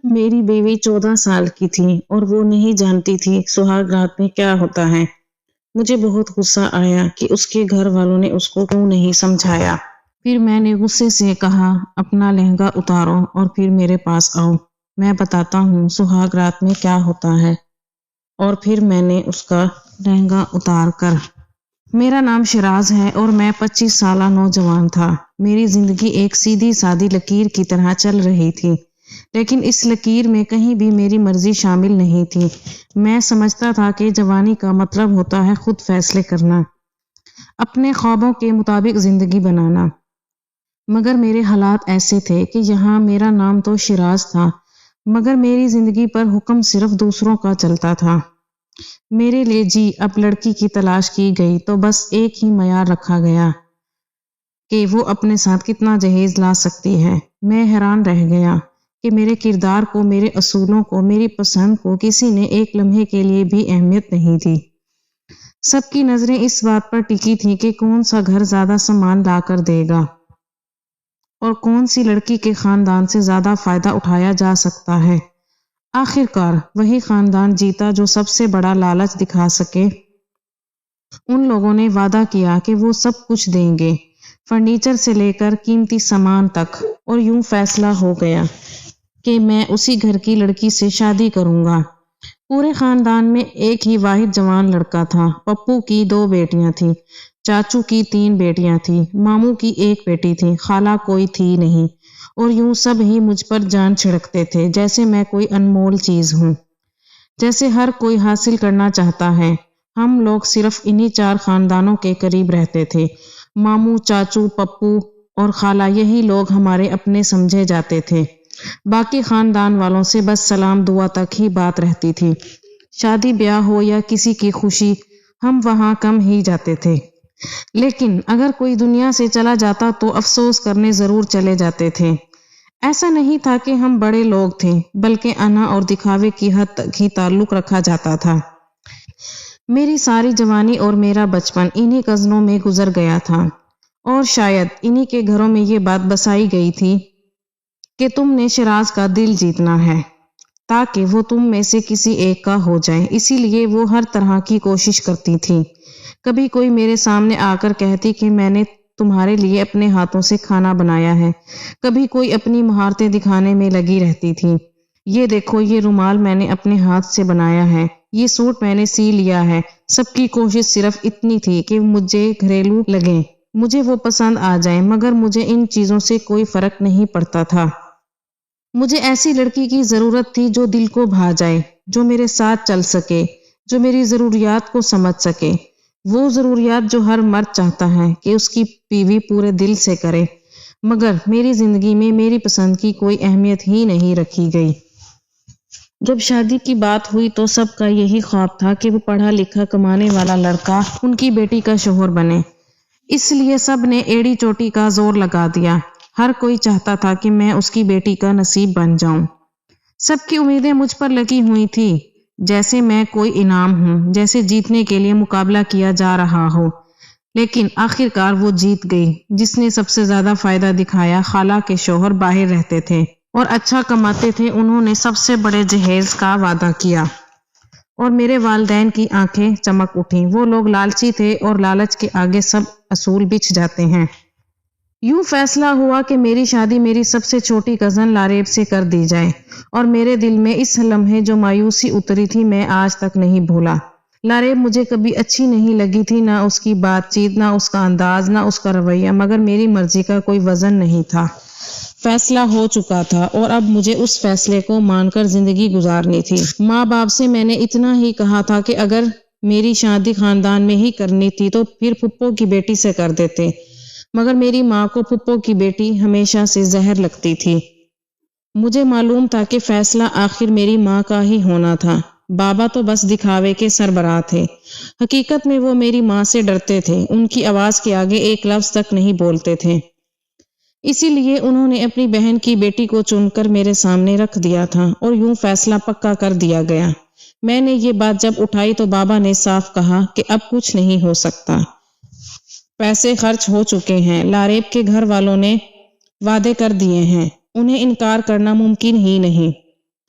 میری بیوی 14 سال کی تھی اور وہ نہیں جانتی تھی سہاگ رات میں کیا ہوتا ہے۔ مجھے بہت غصہ آیا کہ اس کے گھر والوں نے اس کو کیوں نہیں سمجھایا۔ پھر میں نے غصے سے کہا، اپنا لہنگا اتارو اور پھر میرے پاس آؤ، میں بتاتا ہوں سہاگ رات میں کیا ہوتا ہے۔ اور پھر میں نے اس کا لہنگا اتار کر میرا نام شیراز ہے اور میں 25 سالہ نوجوان تھا۔ میری زندگی ایک سیدھی سادی لکیر کی طرح چل رہی تھی، لیکن اس لکیر میں کہیں بھی میری مرضی شامل نہیں تھی۔ میں سمجھتا تھا کہ جوانی کا مطلب ہوتا ہے خود فیصلے کرنا، اپنے خوابوں کے مطابق زندگی بنانا۔ مگر میرے حالات ایسے تھے کہ یہاں میرا نام تو شیراز تھا، مگر میری زندگی پر حکم صرف دوسروں کا چلتا تھا۔ میرے لیے اب لڑکی کی تلاش کی گئی تو بس ایک ہی معیار رکھا گیا کہ وہ اپنے ساتھ کتنا جہیز لا سکتی ہے۔ میں حیران رہ گیا کہ میرے کردار کو، میرے اصولوں کو، میری پسند کو کسی نے ایک لمحے کے لیے بھی اہمیت نہیں دی۔ سب کی نظریں اس بات پر ٹکی تھیں کہ کون سا گھر زیادہ سامان لا کر دے گا اور کون سی لڑکی کے خاندان سے زیادہ فائدہ اٹھایا جا سکتا ہے۔ آخر کار وہی خاندان جیتا جو سب سے بڑا لالچ دکھا سکے۔ ان لوگوں نے وعدہ کیا کہ وہ سب کچھ دیں گے، فرنیچر سے لے کر قیمتی سامان تک، اور یوں فیصلہ ہو گیا کہ میں اسی گھر کی لڑکی سے شادی کروں گا۔ پورے خاندان میں ایک ہی واحد جوان لڑکا تھا۔ پپو کی 2 بیٹیاں تھیں، چاچو کی 3 بیٹیاں تھیں، ماموں کی 1 بیٹی تھی، خالہ کوئی تھی نہیں، اور یوں سب ہی مجھ پر جان چھڑکتے تھے جیسے میں کوئی انمول چیز ہوں، جیسے ہر کوئی حاصل کرنا چاہتا ہے۔ ہم لوگ صرف انہی 4 خاندانوں کے قریب رہتے تھے، ماموں، چاچو، پپو اور خالہ، یہی لوگ ہمارے اپنے سمجھے جاتے تھے۔ باقی خاندان والوں سے بس سلام دعا تک ہی بات رہتی تھی۔ شادی بیاہ ہو یا کسی کی خوشی، ہم وہاں کم ہی جاتے تھے، لیکن اگر کوئی دنیا سے چلا جاتا تو افسوس کرنے ضرور چلے جاتے تھے۔ ایسا نہیں تھا کہ ہم بڑے لوگ تھے، بلکہ انا اور دکھاوے کی حد تک ہی تعلق رکھا جاتا تھا۔ میری ساری جوانی اور میرا بچپن انہی کزنوں میں گزر گیا تھا، اور شاید انہی کے گھروں میں یہ بات بسائی گئی تھی کہ تم نے شیراز کا دل جیتنا ہے تاکہ وہ تم میں سے کسی ایک کا ہو جائے۔ اسی لیے وہ ہر طرح کی کوشش کرتی تھی۔ کبھی کوئی میرے سامنے آ کر کہتی کہ میں نے تمہارے لیے اپنے ہاتھوں سے کھانا بنایا ہے، کبھی کوئی اپنی مہارتیں دکھانے میں لگی رہتی تھی۔ یہ دیکھو، یہ رومال میں نے اپنے ہاتھ سے بنایا ہے، یہ سوٹ میں نے سی لیا ہے۔ سب کی کوشش صرف اتنی تھی کہ مجھے گھریلو لگیں، مجھے وہ پسند آ جائیں، مگر مجھے ان چیزوں سے کوئی فرق نہیں پڑتا تھا۔ مجھے ایسی لڑکی کی ضرورت تھی جو دل کو بھا جائے، جو میرے ساتھ چل سکے، جو میری ضروریات کو سمجھ سکے، وہ ضروریات جو ہر مرد چاہتا ہے کہ اس کی بیوی پورے دل سے کرے۔ مگر میری زندگی میں میری پسند کی کوئی اہمیت ہی نہیں رکھی گئی۔ جب شادی کی بات ہوئی تو سب کا یہی خواب تھا کہ وہ پڑھا لکھا کمانے والا لڑکا ان کی بیٹی کا شوہر بنے۔ اس لیے سب نے ایڑی چوٹی کا زور لگا دیا۔ ہر کوئی چاہتا تھا کہ میں اس کی بیٹی کا نصیب بن جاؤں۔ سب کی امیدیں مجھ پر لگی ہوئی تھی، جیسے میں کوئی انعام ہوں، جیسے جیتنے کے لیے مقابلہ کیا جا رہا ہو۔ لیکن آخر کار وہ جیت گئی۔ جس نے سب سے زیادہ فائدہ دکھایا، خالہ کے شوہر باہر رہتے تھے اور اچھا کماتے تھے، انہوں نے سب سے بڑے جہیز کا وعدہ کیا، اور میرے والدین کی آنکھیں چمک اٹھیں۔ وہ لوگ لالچی تھے اور لالچ کے آگے سب اصول بچھ جاتے ہیں۔ یوں فیصلہ ہوا کہ میری شادی میری سب سے چھوٹی کزن لاریب سے کر دی جائے، اور میرے دل میں اس لمحے جو مایوسی اتری تھی میں آج تک نہیں بھولا۔ لاریب مجھے کبھی اچھی نہیں لگی تھی، نہ اس کی بات چیت، نہ اس کا انداز، نہ اس کا رویہ، مگر میری مرضی کا کوئی وزن نہیں تھا۔ فیصلہ ہو چکا تھا اور اب مجھے اس فیصلے کو مان کر زندگی گزارنی تھی۔ ماں باپ سے میں نے اتنا ہی کہا تھا کہ اگر میری شادی خاندان میں ہی کرنی تھی تو پھر پھپھو کی بیٹی سے کر دیتے، مگر میری ماں کو پھپھو کی بیٹی ہمیشہ سے زہر لگتی تھی۔ مجھے معلوم تھا کہ فیصلہ آخر میری ماں کا ہی ہونا تھا۔ بابا تو بس دکھاوے کے سربراہ تھے، حقیقت میں وہ میری ماں سے ڈرتے تھے، ان کی آواز کے آگے ایک لفظ تک نہیں بولتے تھے۔ اسی لیے انہوں نے اپنی بہن کی بیٹی کو چن کر میرے سامنے رکھ دیا تھا، اور یوں فیصلہ پکا کر دیا گیا۔ میں نے یہ بات جب اٹھائی تو بابا نے صاف کہا کہ اب کچھ نہیں ہو سکتا، پیسے خرچ ہو چکے ہیں، لاریب کے گھر والوں نے وعدے کر دیے ہیں، انہیں انکار کرنا ممکن ہی نہیں۔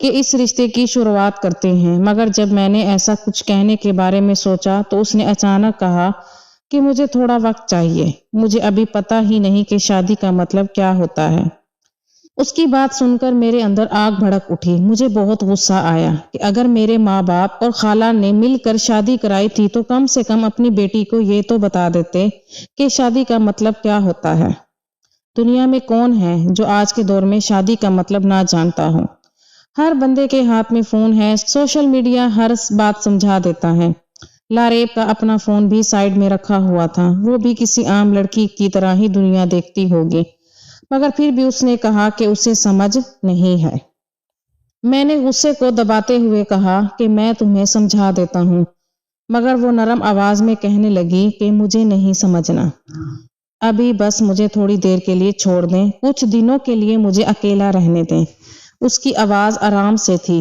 کہ اس رشتے کی شروعات کرتے ہیں، مگر جب میں نے ایسا کچھ کہنے کے بارے میں سوچا تو اس نے اچانک کہا کہ مجھے تھوڑا وقت چاہیے، مجھے ابھی پتہ ہی نہیں کہ شادی کا مطلب کیا ہوتا ہے۔ اس کی بات سن کر میرے اندر آگ بھڑک اٹھی۔ مجھے بہت غصہ آیا کہ اگر میرے ماں باپ اور خالہ نے مل کر شادی کرائی تھی تو کم سے کم اپنی بیٹی کو یہ تو بتا دیتے کہ شادی کا مطلب کیا ہوتا ہے۔ دنیا میں کون ہے جو آج کے دور میں شادی کا مطلب نہ جانتا ہو؟ ہر بندے کے ہاتھ میں فون ہے، سوشل میڈیا ہر بات سمجھا دیتا ہے۔ لاریب کا اپنا فون بھی سائیڈ میں رکھا ہوا تھا، وہ بھی کسی عام لڑکی کی طرح ہی دنیا دیکھتی ہوگی، مگر پھر بھی اس نے کہا کہ اسے سمجھ نہیں ہے۔ میں نے غصے کو دباتے ہوئے کہا کہ میں تمہیں سمجھا دیتا ہوں، مگر وہ نرم آواز میں کہنے لگی کہ مجھے نہیں سمجھنا، ابھی بس مجھے تھوڑی دیر کے لیے چھوڑ دیں، کچھ دنوں کے لیے مجھے اکیلا رہنے دیں۔ اس کی آواز آرام سے تھی،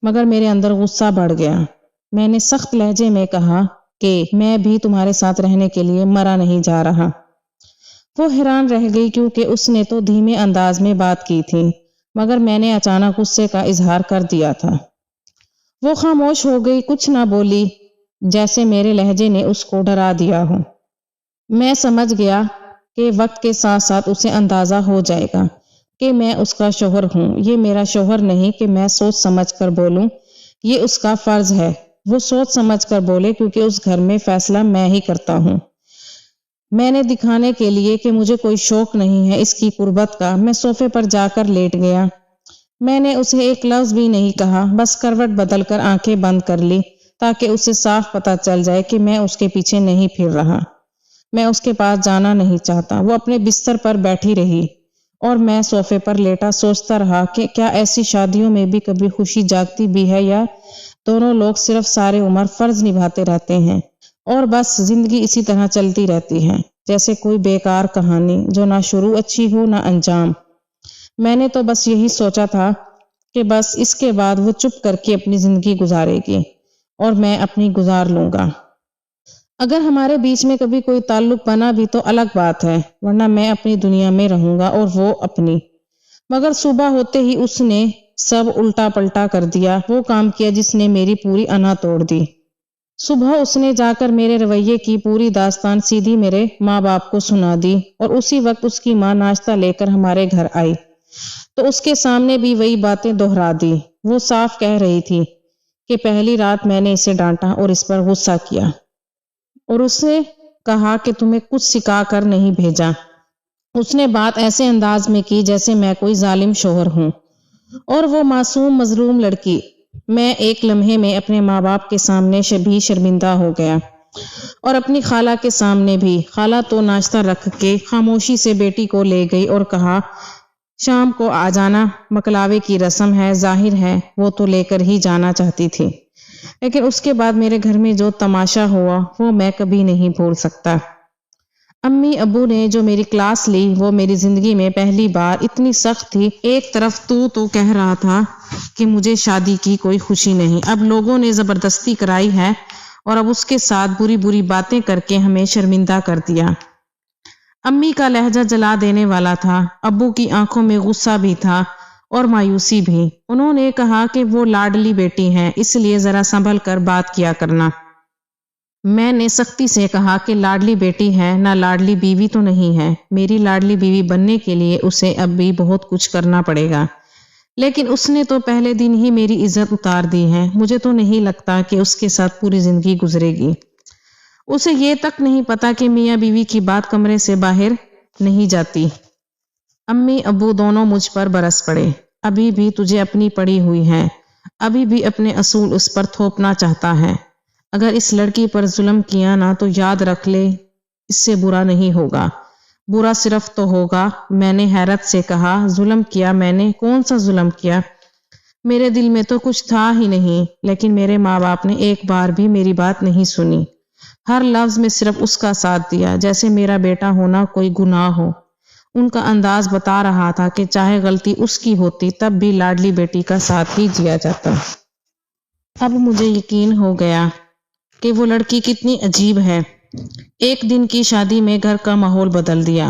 مگر میرے اندر غصہ بڑھ گیا۔ میں نے سخت لہجے میں کہا کہ میں بھی تمہارے ساتھ رہنے کے لیے مرا نہیں جا رہا۔ وہ حیران رہ گئی کیونکہ اس نے تو دھیمے انداز میں بات کی تھی، مگر میں نے اچانک غصے کا اظہار کر دیا تھا۔ وہ خاموش ہو گئی، کچھ نہ بولی، جیسے میرے لہجے نے اس کو ڈرا دیا ہو۔ میں سمجھ گیا کہ وقت کے ساتھ ساتھ اسے اندازہ ہو جائے گا کہ میں اس کا شوہر ہوں۔ یہ میرا شوہر نہیں کہ میں سوچ سمجھ کر بولوں، یہ اس کا فرض ہے، وہ سوچ سمجھ کر بولے کیونکہ اس گھر میں فیصلہ میں ہی کرتا ہوں۔ میں نے دکھانے کے لیے کہ مجھے کوئی شوق نہیں ہے اس کی قربت کا، میں صوفے پر جا کر لیٹ گیا۔ میں نے اسے ایک لفظ بھی نہیں کہا، بس کروٹ بدل کر آنکھیں بند کر لی تاکہ اسے صاف پتہ چل جائے کہ میں اس کے پیچھے نہیں پھر رہا۔ میں اس کے پاس جانا نہیں چاہتا۔ وہ اپنے بستر پر بیٹھی رہی اور میں صوفے پر لیٹا سوچتا رہا کہ کیا ایسی شادیوں میں بھی کبھی خوشی جاگتی بھی ہے، یا دونوں لوگ صرف سارے عمر فرض نبھاتے رہتے ہیں اور بس زندگی اسی طرح چلتی رہتی ہے، جیسے کوئی بیکار کہانی جو نہ شروع اچھی ہو نہ انجام۔ میں نے تو بس یہی سوچا تھا کہ بس اس کے بعد وہ چپ کر کے اپنی زندگی گزارے گی اور میں اپنی گزار لوں گا۔ اگر ہمارے بیچ میں کبھی کوئی تعلق بنا بھی تو الگ بات ہے، ورنہ میں اپنی دنیا میں رہوں گا اور وہ اپنی۔ مگر صبح ہوتے ہی اس نے سب الٹا پلٹا کر دیا، وہ کام کیا جس نے میری پوری انا توڑ دی۔ صبح اس نے جا کر میرے رویے کی پوری داستان سیدھی میرے ماں باپ کو سنا دی، اور اسی وقت اس کی ماں ناشتہ لے کر ہمارے گھر آئی تو اس کے سامنے بھی وہی باتیں دہرا دی۔ وہ صاف کہہ رہی تھی کہ پہلی رات میں نے اسے ڈانٹا اور اس پر غصہ کیا اور اسے کہا کہ تمہیں کچھ سکھا کر نہیں بھیجا۔ اس نے بات ایسے انداز میں کی جیسے میں کوئی ظالم شوہر ہوں، اور وہ معصوم مظلوم لڑکی۔ میں ایک لمحے میں اپنے ماں باپ کے سامنے بھی شرمندہ ہو گیا اور اپنی خالہ کے سامنے بھی۔ خالہ تو ناشتہ رکھ کے خاموشی سے بیٹی کو لے گئی اور کہا شام کو آ جانا، مکلاوے کی رسم ہے، ظاہر ہے وہ تو لے کر ہی جانا چاہتی تھی، لیکن اس کے بعد میرے گھر میں جو تماشا ہوا وہ میں کبھی نہیں بھول سکتا۔ امی ابو نے جو میری کلاس لی وہ میری زندگی میں پہلی بار اتنی سخت تھی۔ ایک طرف تو کہہ رہا تھا کہ مجھے شادی کی کوئی خوشی نہیں، اب لوگوں نے زبردستی کرائی ہے، اور اب اس کے ساتھ بری بری باتیں کر کے ہمیں شرمندہ کر دیا۔ امی کا لہجہ جلا دینے والا تھا، ابو کی آنکھوں میں غصہ بھی تھا اور مایوسی بھی۔ انہوں نے کہا کہ وہ لاڈلی بیٹی ہیں، اس لیے ذرا سنبھل کر بات کیا کرنا۔ میں نے سختی سے کہا کہ لاڈلی بیٹی ہے، نہ لاڈلی بیوی تو نہیں ہے۔ میری لاڈلی بیوی بننے کے لیے اسے اب بھی بہت کچھ کرنا پڑے گا، لیکن اس نے تو پہلے دن ہی میری عزت اتار دی ہے۔ مجھے تو نہیں لگتا کہ اس کے ساتھ پوری زندگی گزرے گی۔ اسے یہ تک نہیں پتا کہ میاں بیوی کی بات کمرے سے باہر نہیں جاتی۔ امی ابو دونوں مجھ پر برس پڑے۔ ابھی بھی تجھے اپنی پڑی ہوئی ہے، ابھی بھی اپنے اصول اس پر تھوپنا چاہتا ہے۔ اگر اس لڑکی پر ظلم کیا نا تو یاد رکھ لے اس سے برا نہیں ہوگا، برا صرف تو ہوگا۔ میں نے حیرت سے کہا ظلم کیا؟ میں نے کون سا ظلم کیا؟ میرے دل میں تو کچھ تھا ہی نہیں، لیکن میرے ماں باپ نے ایک بار بھی میری بات نہیں سنی۔ ہر لفظ میں صرف اس کا ساتھ دیا، جیسے میرا بیٹا ہونا کوئی گناہ ہو۔ ان کا انداز بتا رہا تھا کہ چاہے غلطی اس کی ہوتی تب بھی لاڈلی بیٹی کا ساتھ ہی دیا جاتا۔ اب مجھے یقین ہو گیا کہ وہ لڑکی کتنی عجیب ہے۔ ایک دن کی شادی میں گھر کا ماحول بدل دیا۔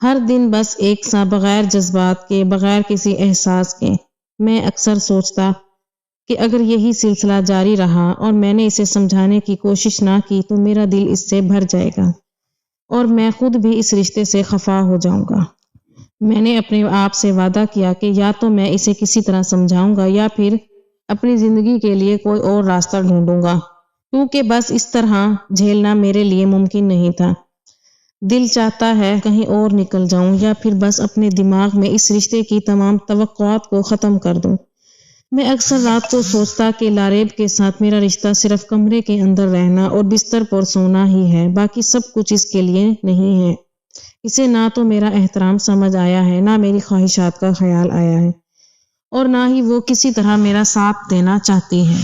ہر دن بس ایک سا، بغیر جذبات کے، بغیر کسی احساس کے۔ میں اکثر سوچتا کہ اگر یہی سلسلہ جاری رہا اور میں نے اسے سمجھانے کی کوشش نہ کی تو میرا دل اس سے بھر جائے گا اور میں خود بھی اس رشتے سے خفا ہو جاؤں گا۔ میں نے اپنے آپ سے وعدہ کیا کہ یا تو میں اسے کسی طرح سمجھاؤں گا یا پھر اپنی زندگی کے لیے کوئی اور راستہ ڈھونڈوں گا، کیونکہ بس اس طرح جھیلنا میرے لیے ممکن نہیں تھا۔ دل چاہتا ہے کہیں اور نکل جاؤں یا پھر بس اپنے دماغ میں اس رشتے کی تمام توقعات کو ختم کر دوں۔ میں اکثر رات کو سوچتا کہ لاریب کے ساتھ میرا رشتہ صرف کمرے کے اندر رہنا اور بستر پر سونا ہی ہے، باقی سب کچھ اس کے لیے نہیں ہے۔ اسے نہ تو میرا احترام سمجھ آیا ہے، نہ میری خواہشات کا خیال آیا ہے، اور نہ ہی وہ کسی طرح میرا ساتھ دینا چاہتی ہے۔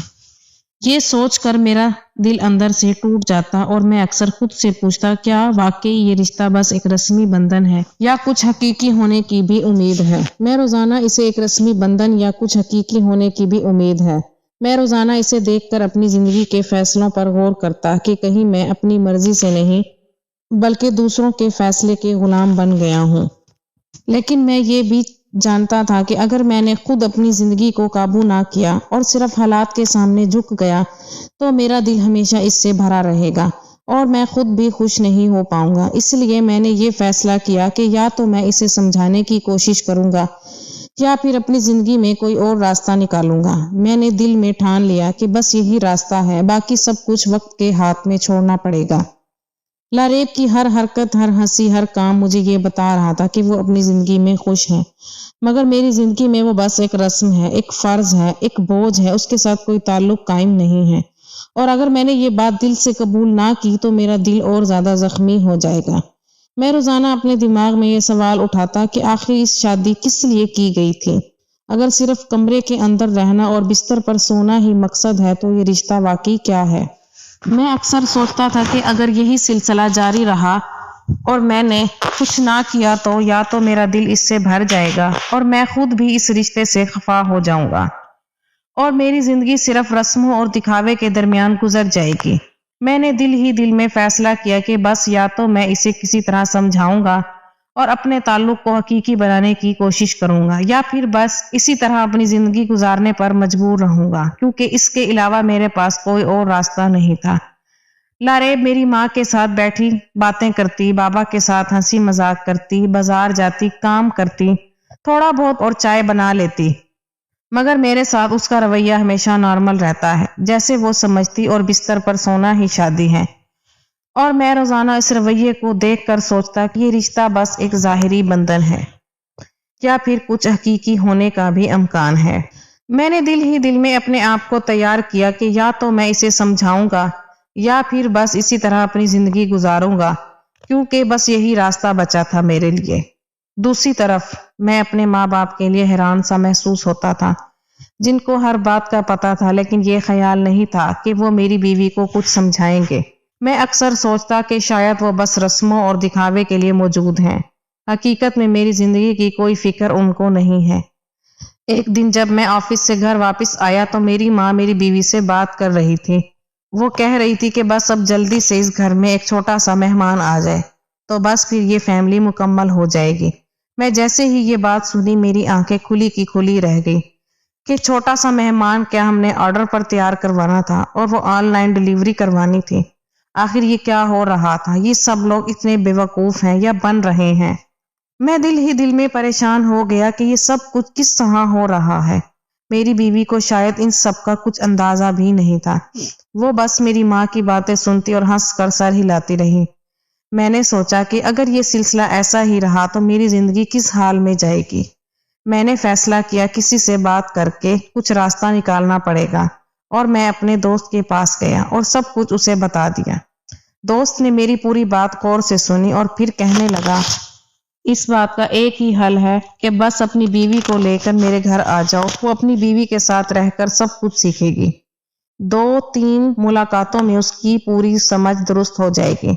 یہ سوچ کر میرا دل اندر سے ٹوٹ جاتا اور میں اکثر خود سے پوچھتا کیا واقعی یہ رشتہ بس ایک رسمی بندھن ہے یا کچھ حقیقی ہونے کی بھی امید ہے۔ میں روزانہ اسے ایک رسمی بندھن یا کچھ حقیقی ہونے کی بھی امید ہے۔ میں روزانہ اسے دیکھ کر اپنی زندگی کے فیصلوں پر غور کرتا کہ کہیں میں اپنی مرضی سے نہیں بلکہ دوسروں کے فیصلے کے غلام بن گیا ہوں۔ لیکن میں یہ بھی جانتا تھا کہ اگر میں نے خود اپنی زندگی کو قابو نہ کیا اور صرف حالات کے سامنے جھک گیا تو میرا دل ہمیشہ اس سے بھرا رہے گا اور میں خود بھی خوش نہیں ہو پاؤں گا۔ اس لیے میں نے یہ فیصلہ کیا کہ یا تو میں اسے سمجھانے کی کوشش کروں گا یا پھر اپنی زندگی میں کوئی اور راستہ نکالوں گا۔ میں نے دل میں ٹھان لیا کہ بس یہی راستہ ہے، باقی سب کچھ وقت کے ہاتھ میں چھوڑنا پڑے گا۔ لاریب کی ہر حرکت، ہر ہنسی، ہر کام مجھے یہ بتا رہا تھا کہ وہ اپنی زندگی میں خوش ہے، مگر میری زندگی میں وہ بس ایک رسم ہے، ایک فرض ہے، ایک بوجھ ہے، اس کے ساتھ کوئی تعلق قائم نہیں ہے۔ اور اگر میں نے یہ بات دل سے قبول نہ کی تو میرا دل اور زیادہ زخمی ہو جائے گا۔ میں روزانہ اپنے دماغ میں یہ سوال اٹھاتا کہ آخر اس شادی کس لیے کی گئی تھی؟ اگر صرف کمرے کے اندر رہنا اور بستر پر سونا ہی مقصد ہے تو یہ رشتہ واقعی کیا ہے؟ میں اکثر سوچتا تھا کہ اگر یہی سلسلہ جاری رہا اور میں نے کچھ نہ کیا تو یا تو میرا دل اس سے بھر جائے گا اور میں خود بھی اس رشتے سے خفا ہو جاؤں گا اور میری زندگی صرف رسموں اور دکھاوے کے درمیان گزر جائے گی۔ میں نے دل ہی دل میں فیصلہ کیا کہ بس یا تو میں اسے کسی طرح سمجھاؤں گا اور اپنے تعلق کو حقیقی بنانے کی کوشش کروں گا یا پھر بس اسی طرح اپنی زندگی گزارنے پر مجبور رہوں گا، کیونکہ اس کے علاوہ میرے پاس کوئی اور راستہ نہیں تھا۔ لاریب میری ماں کے ساتھ بیٹھی باتیں کرتی، بابا کے ساتھ ہنسی مذاق کرتی، بازار جاتی، کام کرتی، تھوڑا بہت اور چائے بنا لیتی، مگر میرے ساتھ اس کا رویہ ہمیشہ نارمل رہتا ہے، جیسے وہ سمجھتی اور بستر پر سونا ہی شادی ہے۔ اور میں روزانہ اس رویے کو دیکھ کر سوچتا کہ یہ رشتہ بس ایک ظاہری بندھن ہے یا پھر کچھ حقیقی ہونے کا بھی امکان ہے۔ میں نے دل ہی دل میں اپنے آپ کو تیار کیا کہ یا تو میں اسے سمجھاؤں گا یا پھر بس اسی طرح اپنی زندگی گزاروں گا، کیونکہ بس یہی راستہ بچا تھا میرے لیے۔ دوسری طرف میں اپنے ماں باپ کے لیے حیران سا محسوس ہوتا تھا، جن کو ہر بات کا پتہ تھا، لیکن یہ خیال نہیں تھا کہ وہ میری بیوی کو کچھ سمجھائیں گے۔ میں اکثر سوچتا کہ شاید وہ بس رسموں اور دکھاوے کے لیے موجود ہیں، حقیقت میں میری زندگی کی کوئی فکر ان کو نہیں ہے۔ ایک دن جب میں آفس سے گھر واپس آیا تو میری ماں میری بیوی سے بات کر رہی تھی۔ وہ کہہ رہی تھی کہ بس اب جلدی سے اس گھر میں ایک چھوٹا سا مہمان آ جائے تو بس پھر یہ فیملی مکمل ہو جائے گی۔ میں جیسے ہی یہ بات سنی میری آنکھیں کھلی کی کھلی رہ گئی کہ چھوٹا سا مہمان کیا ہم نے آرڈر پر تیار کروانا تھا اور وہ آن لائن ڈیلیوری کروانی تھی؟ آخر یہ کیا ہو رہا تھا؟ یہ سب لوگ اتنے بیوقوف ہیں یا بن رہے ہیں؟ میں دل ہی دل میں پریشان ہو گیا کہ یہ سب کچھ کس طرح ہو رہا ہے۔ میری بیوی کو شاید ان سب کا کچھ اندازہ بھی نہیں تھا، وہ بس میری ماں کی باتیں سنتی اور ہنس کر سر ہلاتی رہی۔ میں نے سوچا کہ اگر یہ سلسلہ ایسا ہی رہا تو میری زندگی کس حال میں جائے گی۔ میں نے فیصلہ کیا کسی سے بات کر کے کچھ راستہ نکالنا پڑے گا، اور میں اپنے دوست کے پاس گیا اور سب کچھ اسے بتا دیا۔ دوست نے میری پوری بات غور سے سنی اور پھر کہنے لگا، اس بات کا ایک ہی حل ہے کہ بس اپنی بیوی کو لے کر میرے گھر آ جاؤ، وہ اپنی بیوی کے ساتھ رہ کر سب کچھ سیکھے گی۔ 2-3 ملاقاتوں میں اس کی پوری سمجھ درست ہو جائے گی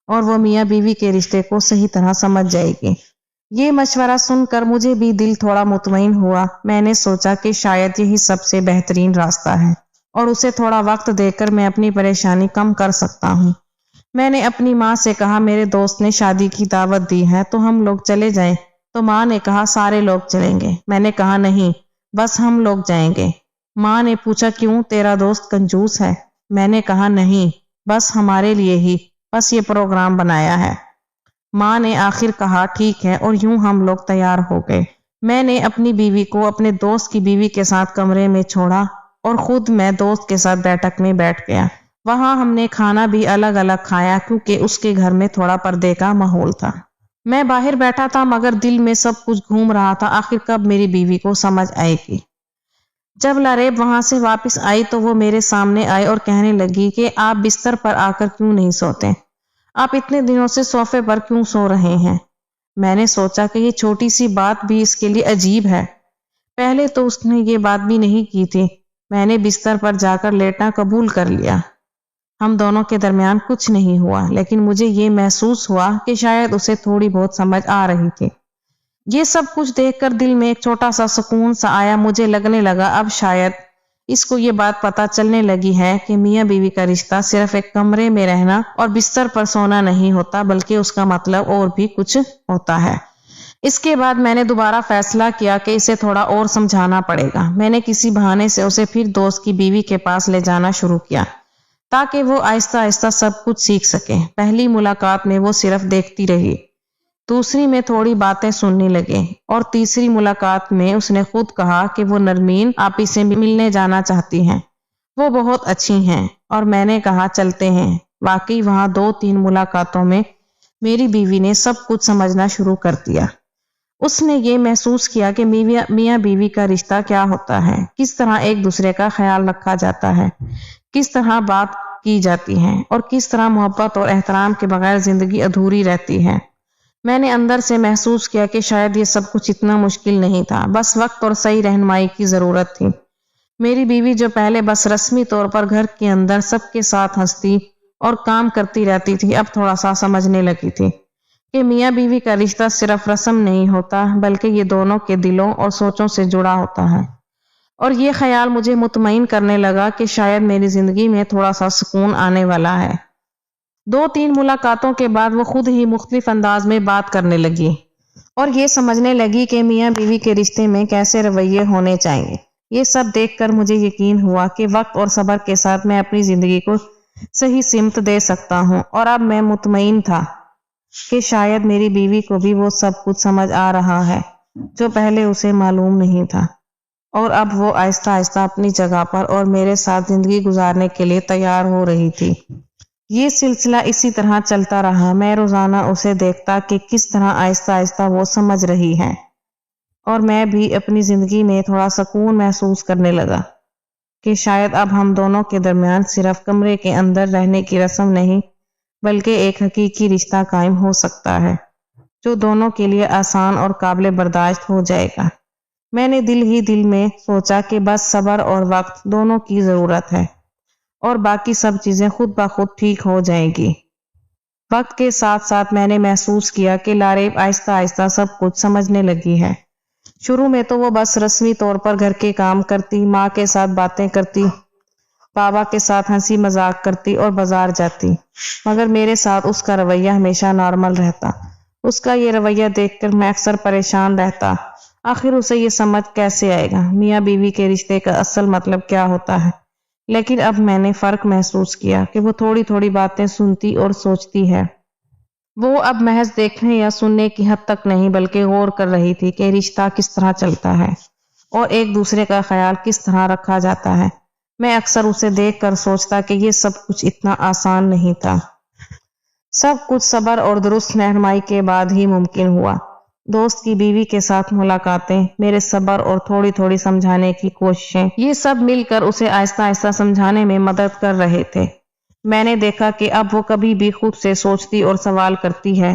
اور وہ میاں بیوی کے رشتے کو صحیح طرح سمجھ جائے گی۔ یہ مشورہ سن کر مجھے بھی دل تھوڑا مطمئن ہوا۔ میں نے سوچا کہ شاید یہی سب سے بہترین راستہ ہے اور اسے تھوڑا وقت دے کر میں اپنی پریشانی کم کر سکتا ہوں۔ میں نے اپنی ماں سے کہا میرے دوست نے شادی کی دعوت دی ہے تو ہم لوگ چلے جائیں، تو ماں نے کہا سارے لوگ چلیں گے۔ میں نے کہا نہیں، بس ہم لوگ جائیں گے۔ ماں نے پوچھا کیوں، تیرا دوست کنجوس ہے؟ میں نے کہا نہیں، بس ہمارے لیے ہی، بس یہ پروگرام بنایا ہے۔ ماں نے آخر کہا ٹھیک ہے، اور یوں ہم لوگ تیار ہو گئے۔ میں نے اپنی بیوی کو اپنے دوست کی بیوی کے ساتھ کمرے میں چھوڑا اور خود میں دوست کے ساتھ بیٹھک میں بیٹھ گیا۔ وہاں ہم نے کھانا بھی الگ الگ کھایا کیونکہ اس کے گھر میں تھوڑا پردے کا ماحول تھا۔ میں باہر بیٹھا تھا مگر دل میں سب کچھ گھوم رہا تھا، آخر کب میری بیوی کو سمجھ آئے گی۔ جب لاریب وہاں سے واپس آئی تو وہ میرے سامنے آئی اور کہنے لگی کہ آپ بستر پر آ کر کیوں نہیں سوتے؟ آپ اتنے دنوں سے صوفے پر کیوں سو رہے ہیں؟ میں نے سوچا کہ یہ چھوٹی سی بات بھی اس کے لیے عجیب ہے۔ پہلے تو اس نے یہ بات بھی نہیں کی تھی۔ میں نے بستر پر جا کر لیٹنا قبول کر لیا۔ ہم دونوں کے درمیان کچھ نہیں ہوا، لیکن مجھے یہ محسوس ہوا کہ شاید اسے تھوڑی بہت سمجھ آ رہی تھی۔ یہ سب کچھ دیکھ کر دل میں ایک چھوٹا سا سکون سا آیا۔ مجھے لگنے لگا اب شاید اس کو یہ بات پتہ چلنے لگی ہے کہ میاں بیوی کا رشتہ صرف ایک کمرے میں رہنا اور بستر پر سونا نہیں ہوتا، بلکہ اس کا مطلب اور بھی کچھ ہوتا ہے۔ اس کے بعد میں نے دوبارہ فیصلہ کیا کہ اسے تھوڑا اور سمجھانا پڑے گا۔ میں نے کسی بہانے سے اسے پھر دوست کی بیوی کے پاس لے جانا شروع کیا تاکہ وہ آہستہ آہستہ سب کچھ سیکھ سکے۔ پہلی ملاقات میں وہ صرف دیکھتی رہی، دوسری میں تھوڑی باتیں سننے لگے، اور تیسری ملاقات میں اس نے خود کہا کہ وہ نرمین آپی سے ملنے جانا چاہتی ہیں، وہ بہت اچھی ہیں، اور میں نے کہا چلتے ہیں۔ واقعی وہاں 2-3 ملاقاتوں میں میری بیوی نے سب کچھ سمجھنا شروع کر دیا۔ اس نے یہ محسوس کیا کہ میاں بیوی کا رشتہ کیا ہوتا ہے، کس طرح ایک دوسرے کا خیال رکھا جاتا ہے، کس طرح بات کی جاتی ہے، اور کس طرح محبت اور احترام کے بغیر زندگی ادھوری رہتی ہے۔ میں نے اندر سے محسوس کیا کہ شاید یہ سب کچھ اتنا مشکل نہیں تھا، بس وقت اور صحیح رہنمائی کی ضرورت تھی۔ میری بیوی جو پہلے بس رسمی طور پر گھر کے اندر سب کے ساتھ ہنستی اور کام کرتی رہتی تھی، اب تھوڑا سا سمجھنے لگی تھی کہ میاں بیوی کا رشتہ صرف رسم نہیں ہوتا، بلکہ یہ دونوں کے دلوں اور سوچوں سے جڑا ہوتا ہے۔ اور یہ خیال مجھے مطمئن کرنے لگا کہ شاید میری زندگی میں تھوڑا سا سکون آنے والا ہے۔ 2-3 ملاقاتوں کے بعد وہ خود ہی مختلف انداز میں بات کرنے لگی اور یہ سمجھنے لگی کہ میاں بیوی کے رشتے میں کیسے رویے ہونے چاہیے۔ یہ سب دیکھ کر مجھے یقین ہوا کہ وقت اور صبر کے ساتھ میں اپنی زندگی کو صحیح سمت دے سکتا ہوں، اور اب میں مطمئن تھا کہ شاید میری بیوی کو بھی وہ سب کچھ سمجھ آ رہا ہے جو پہلے اسے معلوم نہیں تھا، اور اب وہ آہستہ آہستہ اپنی جگہ پر اور میرے ساتھ زندگی گزارنے کے لیے تیار ہو رہی تھی۔ یہ سلسلہ اسی طرح چلتا رہا۔ میں روزانہ اسے دیکھتا کہ کس طرح آہستہ آہستہ وہ سمجھ رہی ہے، اور میں بھی اپنی زندگی میں تھوڑا سکون محسوس کرنے لگا کہ شاید اب ہم دونوں کے درمیان صرف کمرے کے اندر رہنے کی رسم نہیں، بلکہ ایک حقیقی رشتہ قائم ہو سکتا ہے جو دونوں کے لیے آسان اور قابل برداشت ہو جائے گا۔ میں نے دل ہی دل میں سوچا کہ بس صبر اور وقت دونوں کی ضرورت ہے، اور باقی سب چیزیں خود بخود ٹھیک ہو جائیں گی۔ وقت کے ساتھ ساتھ میں نے محسوس کیا کہ لاریب آہستہ آہستہ سب کچھ سمجھنے لگی ہے۔ شروع میں تو وہ بس رسمی طور پر گھر کے کام کرتی، ماں کے ساتھ باتیں کرتی، بابا کے ساتھ ہنسی مذاق کرتی اور بازار جاتی، مگر میرے ساتھ اس کا رویہ ہمیشہ نارمل رہتا۔ اس کا یہ رویہ دیکھ کر میں اکثر پریشان رہتا، آخر اسے یہ سمجھ کیسے آئے گا میاں بیوی کے رشتے کا اصل مطلب کیا ہوتا ہے۔ لیکن اب میں نے فرق محسوس کیا کہ وہ تھوڑی تھوڑی باتیں سنتی اور سوچتی ہے۔ وہ اب محض دیکھنے یا سننے کی حد تک نہیں، بلکہ غور کر رہی تھی کہ رشتہ کس طرح چلتا ہے اور ایک دوسرے کا خیال کس طرح رکھا جاتا ہے۔ میں اکثر اسے دیکھ کر سوچتا کہ یہ سب کچھ اتنا آسان نہیں تھا۔ سب کچھ صبر اور درست رہنمائی کے بعد ہی ممکن ہوا۔ دوست کی بیوی کے ساتھ ملاقاتیں، میرے صبر اور تھوڑی تھوڑی سمجھانے کی کوششیں، یہ سب مل کر اسے آہستہ آہستہ سمجھانے میں مدد کر رہے تھے۔ میں نے دیکھا کہ اب وہ کبھی بھی خود سے سوچتی اور سوال کرتی ہے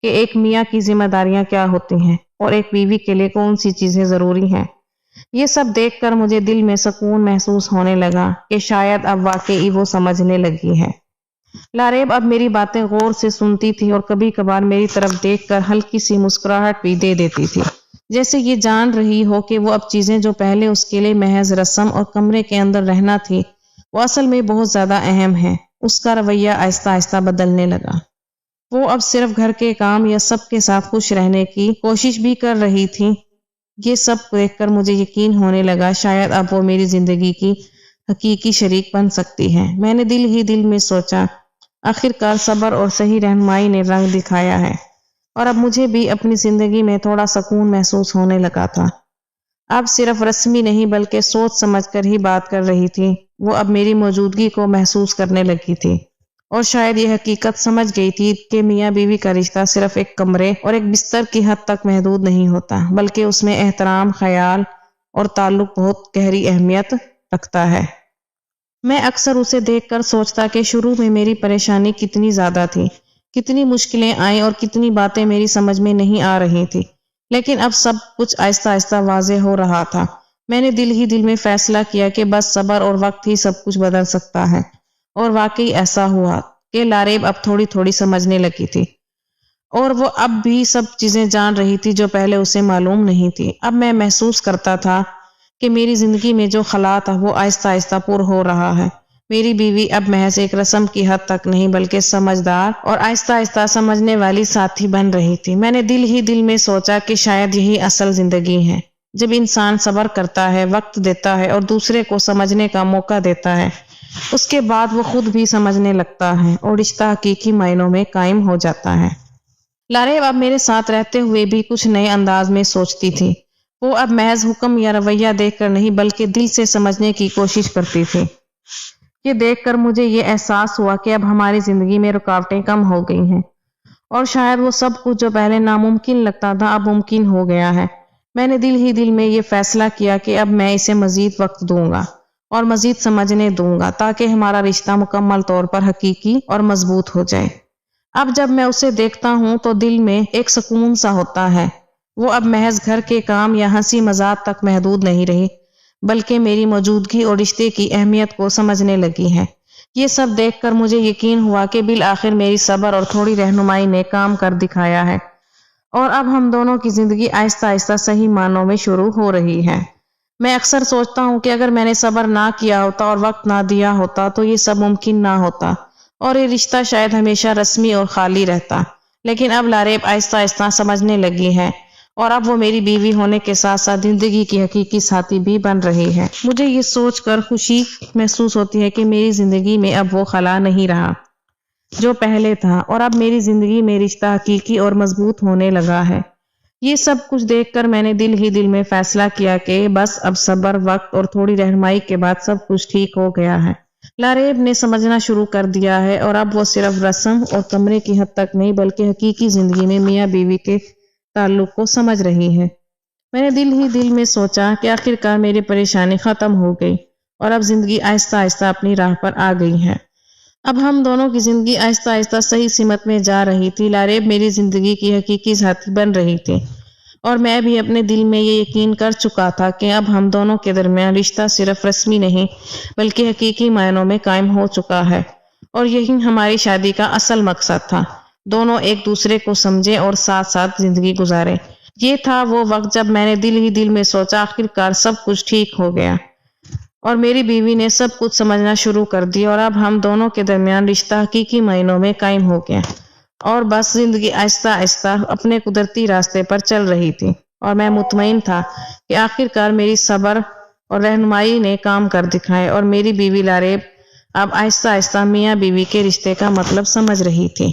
کہ ایک میاں کی ذمہ داریاں کیا ہوتی ہیں اور ایک بیوی کے لیے کون سی چیزیں ضروری ہیں۔ یہ سب دیکھ کر مجھے دل میں سکون محسوس ہونے لگا کہ شاید اب واقعی وہ سمجھنے لگی ہے۔ لاریب اب میری باتیں غور سے سنتی تھی اور کبھی کبھار میری طرف دیکھ کر ہلکی سی مسکراہٹ بھی دے دیتی تھی، جیسے یہ جان رہی ہو کہ وہ اب چیزیں جو پہلے اس کے لیے محض رسم اور کمرے کے اندر رہنا تھی، وہ اصل میں بہت زیادہ اہم ہیں۔ اس کا رویہ آہستہ آہستہ بدلنے لگا۔ وہ اب صرف گھر کے کام یا سب کے ساتھ خوش رہنے کی کوشش بھی کر رہی تھی۔ یہ سب دیکھ کر مجھے یقین ہونے لگا شاید اب وہ میری زندگی کی حقیقی شریک بن سکتی ہے۔ میں نے دل ہی دل میں سوچا آخرکار صبر اور صحیح رہنمائی نے رنگ دکھایا ہے، اور اب مجھے بھی اپنی زندگی میں تھوڑا سکون محسوس ہونے لگا تھا۔ اب صرف رسمی نہیں بلکہ سوچ سمجھ کر ہی بات کر رہی تھی۔ وہ اب میری موجودگی کو محسوس کرنے لگی تھی اور شاید یہ حقیقت سمجھ گئی تھی کہ میاں بیوی کا رشتہ صرف ایک کمرے اور ایک بستر کی حد تک محدود نہیں ہوتا، بلکہ اس میں احترام، خیال اور تعلق بہت گہری اہمیت رکھتا ہے۔ میں اکثر اسے دیکھ کر سوچتا کہ شروع میں میری پریشانی کتنی زیادہ تھی، کتنی مشکلیں آئیں اور کتنی باتیں میری سمجھ میں نہیں آ رہی تھی، لیکن اب سب کچھ آہستہ آہستہ واضح ہو رہا تھا۔ میں نے دل ہی دل میں فیصلہ کیا کہ بس صبر اور وقت ہی سب کچھ بدل سکتا ہے، اور واقعی ایسا ہوا کہ لاریب اب تھوڑی تھوڑی سمجھنے لگی تھی، اور وہ اب بھی سب چیزیں جان رہی تھی جو پہلے اسے معلوم نہیں تھی۔ اب میں محسوس کرتا تھا کہ میری زندگی میں جو خلا تھا وہ آہستہ آہستہ پر ہو رہا ہے۔ میری بیوی اب محض ایک رسم کی حد تک نہیں بلکہ سمجھدار اور آہستہ آہستہ سمجھنے والی ساتھی بن رہی تھی۔ میں نے دل ہی دل میں سوچا کہ شاید یہی اصل زندگی ہے، جب انسان صبر کرتا ہے، وقت دیتا ہے اور دوسرے کو سمجھنے کا موقع دیتا ہے، اس کے بعد وہ خود بھی سمجھنے لگتا ہے اور رشتہ حقیقی معنوں میں قائم ہو جاتا ہے۔ لاریب اب میرے ساتھ رہتے ہوئے بھی کچھ نئے انداز میں سوچتی تھی۔ وہ اب محض حکم یا رویہ دیکھ کر نہیں بلکہ دل سے سمجھنے کی کوشش کرتی تھی۔ یہ دیکھ کر مجھے یہ احساس ہوا کہ اب ہماری زندگی میں رکاوٹیں کم ہو گئی ہیں، اور شاید وہ سب کچھ جو پہلے ناممکن لگتا تھا اب ممکن ہو گیا ہے۔ میں نے دل ہی دل میں یہ فیصلہ کیا کہ اب میں اسے مزید وقت دوں گا اور مزید سمجھنے دوں گا تاکہ ہمارا رشتہ مکمل طور پر حقیقی اور مضبوط ہو جائے۔ اب جب میں اسے دیکھتا ہوں تو دل میں ایک سکون سا ہوتا ہے۔ وہ اب محض گھر کے کام یا ہنسی مذاق تک محدود نہیں رہی بلکہ میری موجودگی اور رشتے کی اہمیت کو سمجھنے لگی ہے۔ یہ سب دیکھ کر مجھے یقین ہوا کہ بالآخر میری صبر اور تھوڑی رہنمائی نے کام کر دکھایا ہے، اور اب ہم دونوں کی زندگی آہستہ آہستہ صحیح معنوں میں شروع ہو رہی ہے۔ میں اکثر سوچتا ہوں کہ اگر میں نے صبر نہ کیا ہوتا اور وقت نہ دیا ہوتا تو یہ سب ممکن نہ ہوتا، اور یہ رشتہ شاید ہمیشہ رسمی اور خالی رہتا۔ لیکن اب لاریب آہستہ آہستہ سمجھنے لگی ہے، اور اب وہ میری بیوی ہونے کے ساتھ ساتھ زندگی کی حقیقی ساتھی بھی بن رہی ہے۔ مجھے یہ سوچ کر خوشی محسوس ہوتی ہے کہ میری زندگی میں اب وہ خلا نہیں رہا جو پہلے تھا، اور اب میری زندگی میں رشتہ حقیقی اور مضبوط ہونے لگا ہے۔ یہ سب کچھ دیکھ کر میں نے دل ہی دل میں فیصلہ کیا کہ بس اب صبر، وقت اور تھوڑی رہنمائی کے بعد سب کچھ ٹھیک ہو گیا ہے۔ لاریب نے سمجھنا شروع کر دیا ہے، اور اب وہ صرف رسم اور کمرے کی حد تک نہیں بلکہ حقیقی زندگی میں میاں بیوی کے تعلق کو سمجھ رہی ہے۔ میں نے دل ہی دل میں سوچا کہ آخرکار میری پریشانی ختم ہو گئی اور اب زندگی آہستہ آہستہ اپنی راہ پر آ گئی ہے۔ اب ہم دونوں کی زندگی آہستہ آہستہ صحیح سمت میں جا رہی تھی۔ لاریب میری زندگی کی حقیقی ساتھی بن رہی تھی، اور میں بھی اپنے دل میں یہ یقین کر چکا تھا کہ اب ہم دونوں کے درمیان رشتہ صرف رسمی نہیں بلکہ حقیقی معنوں میں قائم ہو چکا ہے، اور یہی ہماری شادی کا اصل مقصد تھا، دونوں ایک دوسرے کو سمجھیں اور ساتھ ساتھ زندگی گزاریں۔ یہ تھا وہ وقت جب میں نے دل ہی دل میں سوچا آخرکار سب کچھ ٹھیک ہو گیا، اور میری بیوی نے سب کچھ سمجھنا شروع کر دیا، اور اب ہم دونوں کے درمیان رشتہ حقیقی معنوں میں قائم ہو گیا، اور بس زندگی آہستہ آہستہ اپنے قدرتی راستے پر چل رہی تھی، اور میں مطمئن تھا کہ آخرکار میری صبر اور رہنمائی نے کام کر دکھائے، اور میری بیوی لاریب اب آہستہ آہستہ میاں بیوی کے رشتے کا مطلب سمجھ رہی تھی۔